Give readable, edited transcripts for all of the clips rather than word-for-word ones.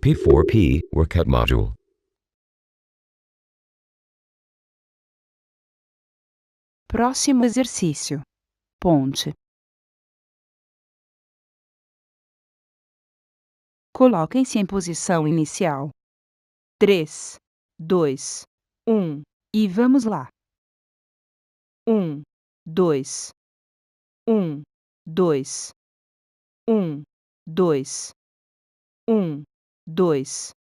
P4P Workout Module. Próximo exercício. Ponte. Coloquem-se em posição inicial. 3, 2, 1 e vamos lá. 1, 2, 1, 2, 1, 2, 1, 2,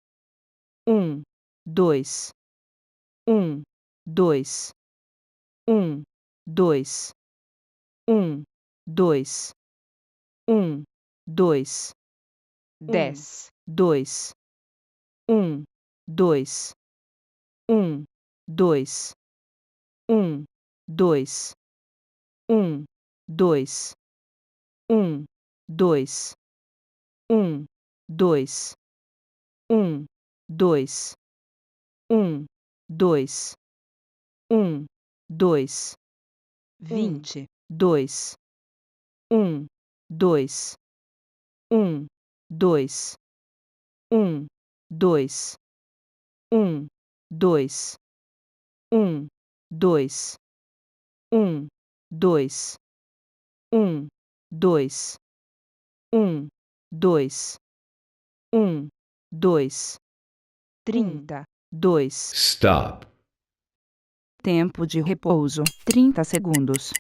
1, 2, 1, 2, 1, 2, 1, 2, 1, 2, 10, 2, 1, 2, 1, 2, 1, 2, 1, 2, 1, 2, 1, 2, 1, 2, 1, 2, 1, 2, 20, 2, 1, 2, 1, 2, 1, 2, 1, 2, 1, 2, 1, 2, 1, 2, 1, 2, 1, 2, 30, 2. Stop. Tempo de repouso, 30 segundos.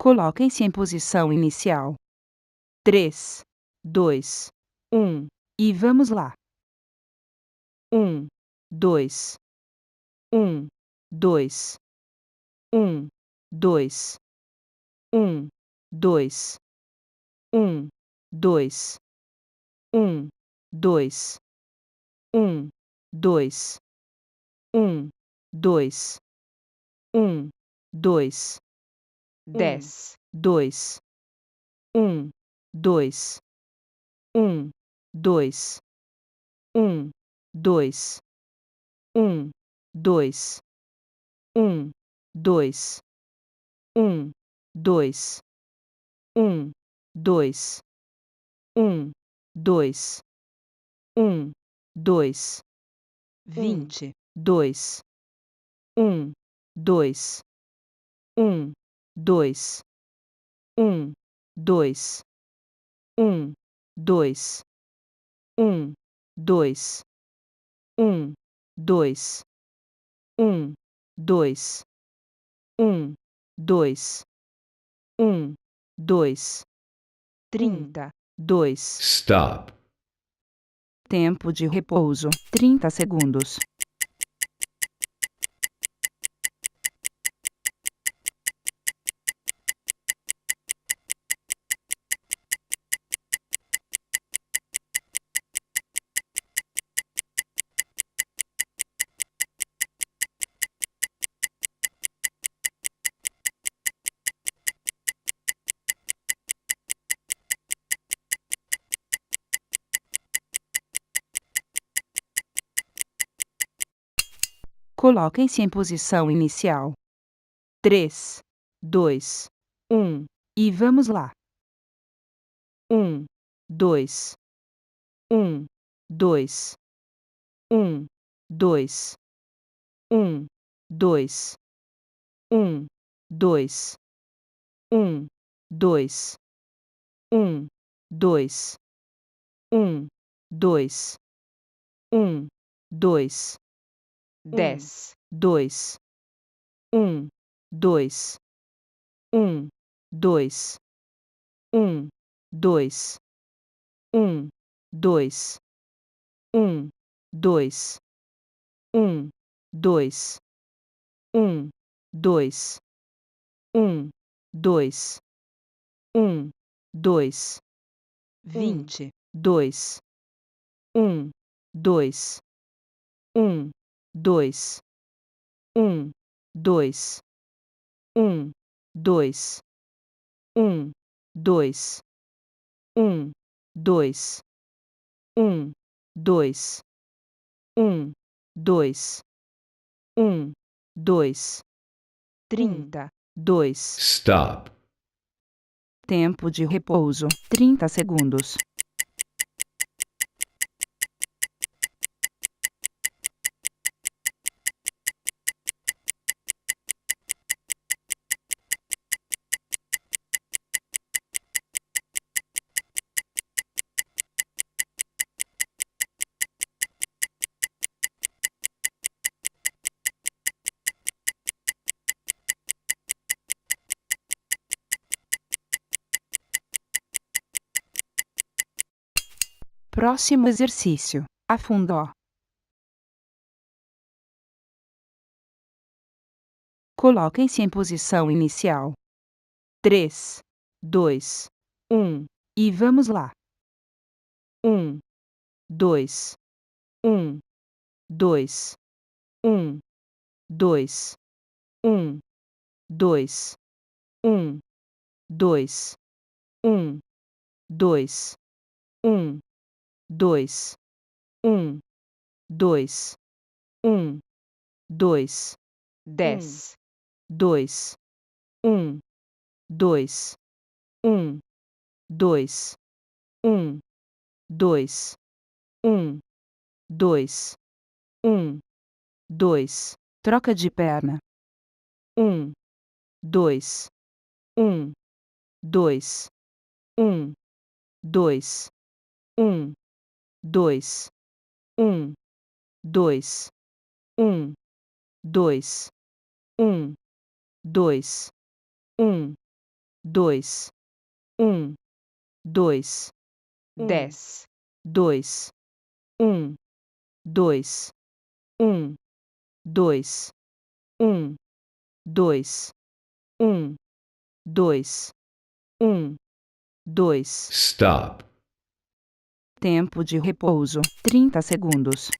Coloquem-se em posição inicial. 3, 2, 1 e vamos lá. 1, 2, 1, 2, 1, 2, 1, 2, 1, 2, 1, 2, 1, 2, 1, 2, 1, 2, 10, 2, 1, 2, 1, 2, 1, 2, 1, 2, 1, 2, 1, 2, 1, 2, 1, 2, 1, 2, 20, 2, 1, 2, 1, 2, 1, 2, 1, 2, 1, 2, 1, 2, 1, 2, 1, 2, 1, 2, 30, 2. Stop. Tempo de repouso, 30 segundos. Coloquem-se em posição inicial. 3, 2, 1 e vamos lá. 1, 2, 1, 2, 1, 2, 1, 2, 1, 2, 1, 2, 1, 2, 1, 2, 1, 2, 10, 2, 1, 2, 1, 2, 1, 2, 1, 2, 1, 2, 1, 2, 1, 2, 1, 2, 1, 2, 20, 2. um, dois, um, dois, um, dois, um, dois, um, dois, um, dois, um, dois, um, dois, um, dois, 30, dois. Stop. Tempo de repouso, 30 segundos. Próximo exercício. Afundó. Coloquem-se em posição inicial. 3, 2, 1 e vamos lá. 1, 2, 1, 2, 1, 2, 1, 2, 1, 2, 1, 2, 1, 2, 1, 2, 1, 2, 10, 2, 1, 2, 1, 2, 1, 2, 1, 2, 1, 2. Troca de perna. 1, 2, 1, 2, 1, 2, 1, 2, 1, 2, 1, 2, 1, 2, 1, 2, 1, 2, 10, 2, 1, 2, 1, 2, 1, 2, 1, 2, 1, 2. Stop. Tempo de repouso, 30 segundos.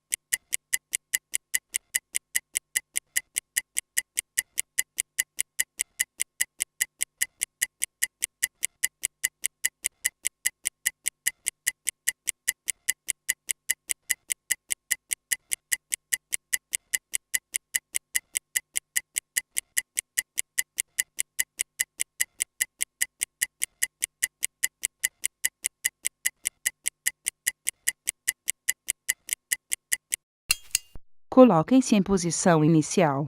Coloquem-se em posição inicial.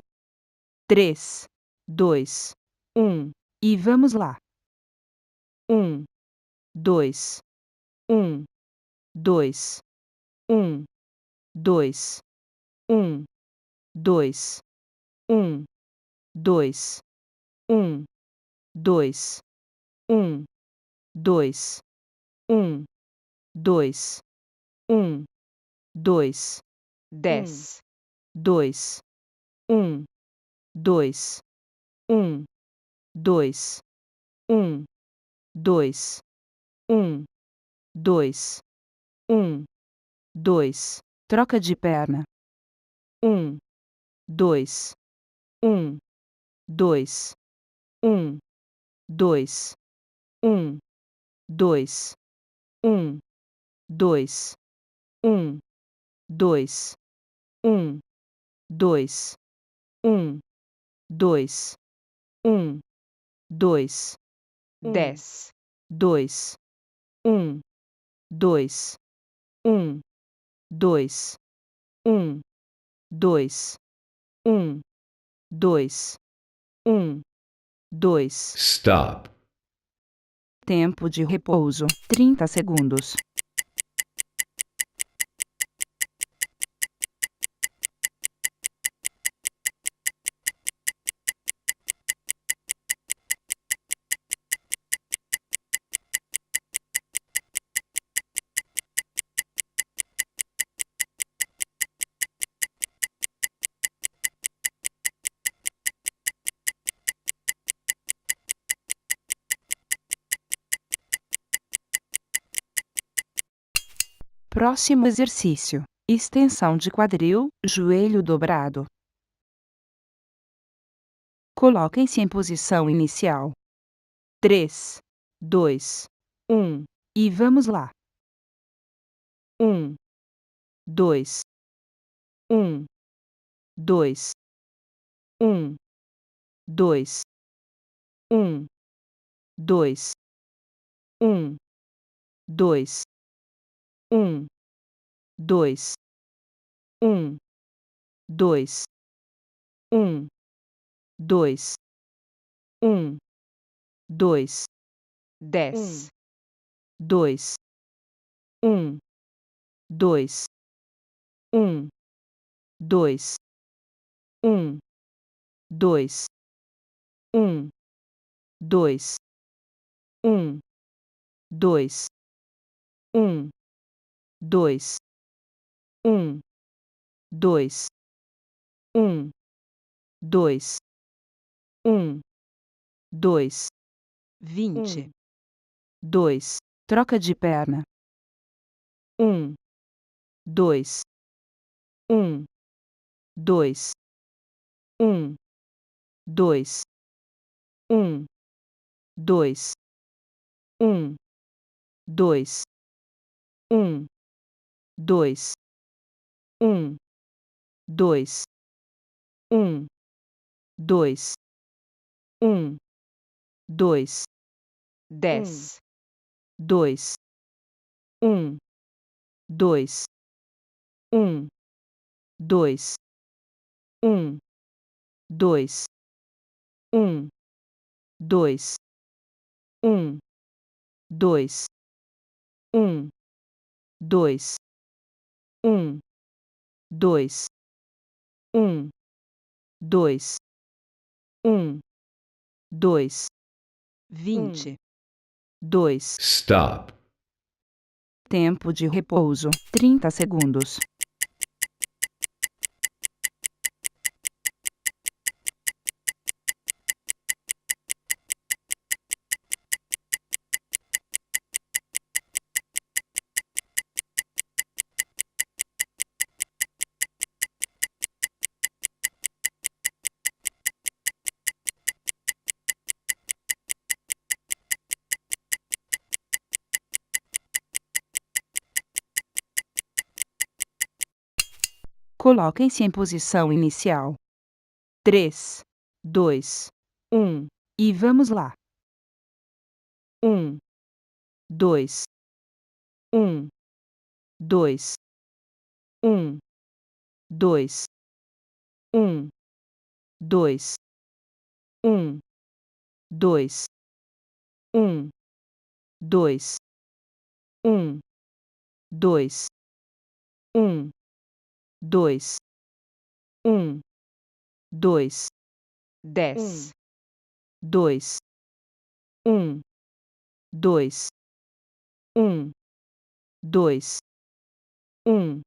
3, 2, 1 e vamos lá. 1, 2, 1, 2, 1, 2, 1, 2, 1, 2, 1, 2, 1, 2, 1, 2, 1, 2, 10, 2, 1, 2, 1, 2, 1, 2, 1, 2, 1, 2. Troca de perna. 1, 2, 1, 2, 1, 2, 1, 2, 1, 2, 1, 2, 1, 2, 1, 2, 1, 2, 10, 2, 1, 2, 1, 2, 1, 2, 1, 2, 1, 2. Stop. Tempo de repouso, 30 segundos. Próximo exercício: extensão de quadril, joelho dobrado. Coloquem-se em posição inicial. 3, 2, 1 e vamos lá. 1, 2, 1, 2, 1, 2, 1, 2, 1, 2, 1, 2, 1, 2, 1, 2, 1, 2, 10, 2, 1, 2, 1, 2, 1, 2, 1, 2, 1, 2, 1, 2, 1, 2, 1, 2, 1, 2, 20, 2, troca de perna. 1, 2, 1, 2, 1, 2, 1, 2, 1, 2, 1, 2, 1, 2, 1, 2, 1, 2, 10, 2, 1, 2, 1, 2, 1, 2, 1, 2, 1, 2, 1, 2, 1, 2, 1, 2, 1, 2, 20, 2. Stop. Tempo de repouso: 30 segundos. Coloquem-se em posição inicial. 3, 2, 1 e vamos lá. 1, 2, 1, 2, 1, 2, 1, 2, 1, 2, 1, 2, 1, 2, 1, 2, 1, 2, 10, 2, 1, 2, 1, 2, 1,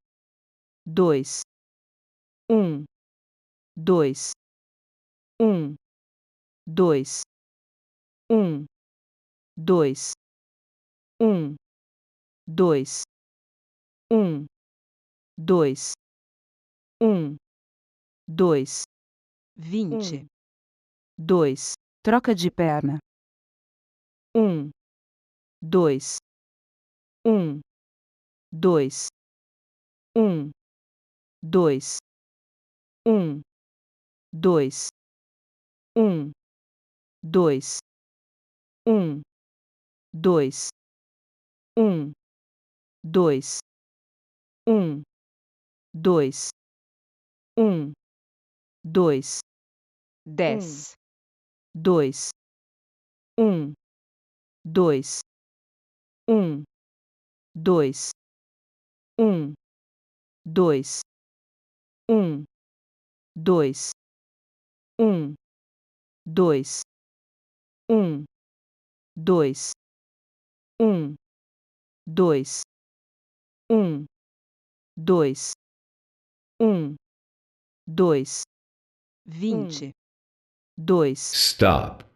2, 1, 2, 1, 2, 1, 2, 1, 2, 1, 2, 1, 2, 20, 2, troca de perna. 1, 2, 1, 2, 1, 2, 1, 2, 1, 2, 1, 2, 1, 2, 1, 2, 1, 2, 10, 2, 1, 2, 1, 2, 1, 2, 1, 2, 1, 2, 1, 2, 1, 2, 1, 2, 1, 2, 20, 2. Stop.